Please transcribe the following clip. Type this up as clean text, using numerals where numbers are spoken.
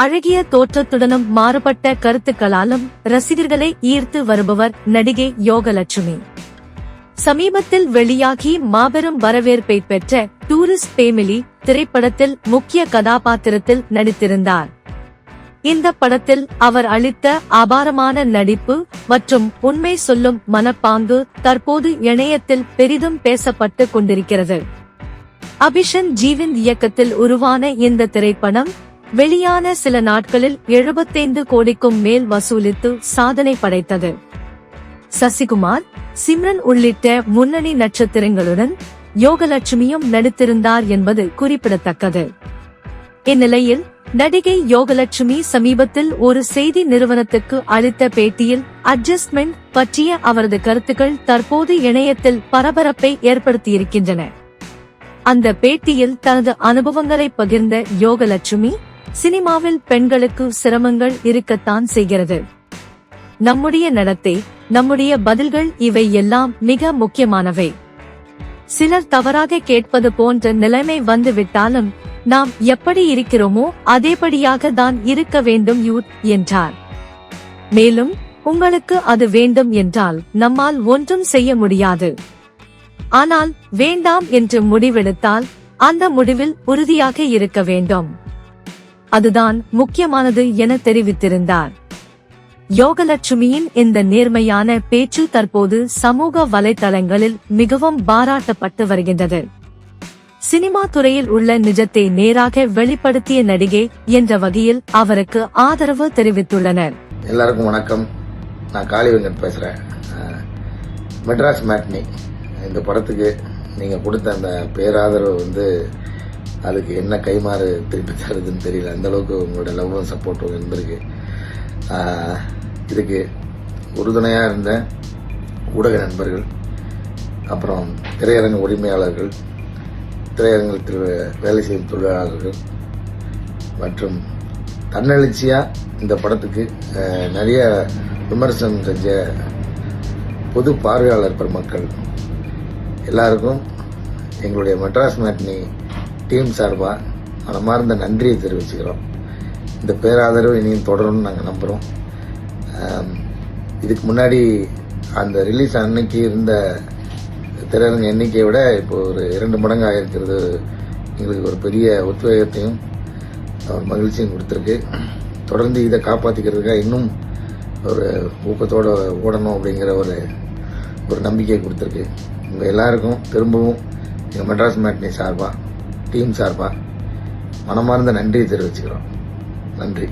அழகிய தோற்றத்துடனும் மாறுபட்ட கருத்துக்களாலும் ரசிகர்களை ஈர்த்து வருபவர் நடிகை யோகலட்சுமி. சமீபத்தில் வெளியாகி மாபெரும் வரவேற்பை பெற்ற டூரிஸ்ட் ஃபேமிலி திரைப்படத்தில் முக்கிய கதாபாத்திரத்தில் நடித்திருந்தார். இந்த படத்தில் அவர் அளித்த அபாரமான நடிப்பு மற்றும் உண்மை சொல்லும் மனப்பாங்கு தற்போது இணையத்தில் பெரிதும் பேசப்பட்டு கொண்டிருக்கிறது. அபிஷன் ஜீவின் இயக்கத்தில் உருவான இந்த திரைப்படம் வெளியான சில நாட்களில் 75 கோடிக்கும் மேல் வசூலித்து சாதனை படைத்தது. சசிகுமார், சிம்ரன் உள்ளிட்ட முன்னணி நட்சத்திரங்களுடன் யோகலட்சுமியும் நடித்திருந்தார் என்பது குறிப்பிடத்தக்கது. இந்நிலையில் நடிகை யோகலட்சுமி சமீபத்தில் ஒரு செய்தி நிறுவனத்துக்கு அளித்த பேட்டியில் அட்ஜஸ்ட்மெண்ட் பற்றிய அவரது கருத்துக்கள் தற்போது இணையத்தில் பரபரப்பை ஏற்படுத்தியிருக்கின்றன. அந்த பேட்டியில் தனது அனுபவங்களை பகிர்ந்த யோகலட்சுமி, சினிமாவில் பெண்களுக்கு சிரமங்கள் இருக்கத்தான் செய்கிறது. நம்முடைய நடத்தை, நம்முடைய பதில்கள் இவை எல்லாம் மிக முக்கியமானவை. சிலர் தவறாக கேட்பது போன்ற நிலைமை வந்துவிட்டாலும் நாம் எப்படி இருக்கிறோமோ அதேபடியாக தான் இருக்க வேண்டும் என்றார். மேலும் உங்களுக்கு அது வேண்டும் என்றால் நம்மால் ஒன்றும் செய்ய முடியாது. ஆனால் வேண்டாம் என்று முடிவெடுத்தால் அந்த முடிவில் உறுதியாக இருக்க வேண்டும். அதுதான் முக்கியமானது என தெரிவித்திருந்தார். யோகலட்சுமியின் இந்த நேர்மையான பேச்சு தற்போது சமூக வலைதளங்களில் மிகவும் பாராட்டப்பட்டு வருகின்றது. சினிமா துறையில் உள்ள நிஜத்தை நேராக வெளிப்படுத்திய நடிகை என்ற வகையில் அவருக்கு ஆதரவு தெரிவித்துள்ளனர். எல்லாருக்கும் வணக்கம். நான் காளி வெங்கட் பேசுறேன். மெட்ராஸ் மேட்னி இந்த படத்துக்கு நீங்க கொடுத்த அந்த பேராதரவு அதுக்கு என்ன கைமாறு திருப்பி தருதுன்னு தெரியல. அந்த அளவுக்கு உங்களோட லவ்வும் சப்போர்ட்டும் இருந்திருக்கு. இதுக்கு உறுதுணையா இருந்த ஊடக நண்பர்கள், அப்புறம் திரையரங்க உரிமையாளர்கள், திரையரங்கத்தில் வேலை செய்யும் தொழிலாளர்கள் மற்றும் தன்னெழுச்சியா இந்த படத்துக்கு நிறைய விமர்சனம் செஞ்ச பொது பார்வையாளர் பெருமக்கள் எல்லாருக்கும் எங்களுடைய மெட்ராஸ் மேட்னி டீம் சார்பாக மனமார்ந்த நன்றியை தெரிவிச்சுக்கிறோம். இந்த பேராதரவு இனியும் தொடரும்னு நாங்கள் நம்புகிறோம். இதுக்கு முன்னாடி அந்த ரிலீஸ் அன்னைக்கு இருந்த திரையரங்க எண்ணிக்கையை விட இப்போ ஒரு 2 மடங்கு ஆகிருக்கிறது எங்களுக்கு ஒரு பெரிய உத்வேகத்தையும் ஒரு மகிழ்ச்சியும் கொடுத்துருக்கு. தொடர்ந்து இதை காப்பாற்றிக்கிறதுக்காக இன்னும் ஒரு ஊக்கத்தோடு ஓடணும் அப்படிங்கிற ஒரு நம்பிக்கையை கொடுத்துருக்கு. உங்கள் எல்லாருக்கும் திரும்பவும் எங்கள் மெட்ராஸ் மேட்னி சார்பாக, டீம் சார்பாக மனமார்ந்த நன்றியை தெரிவிச்சுக்கிறோம். நன்றி.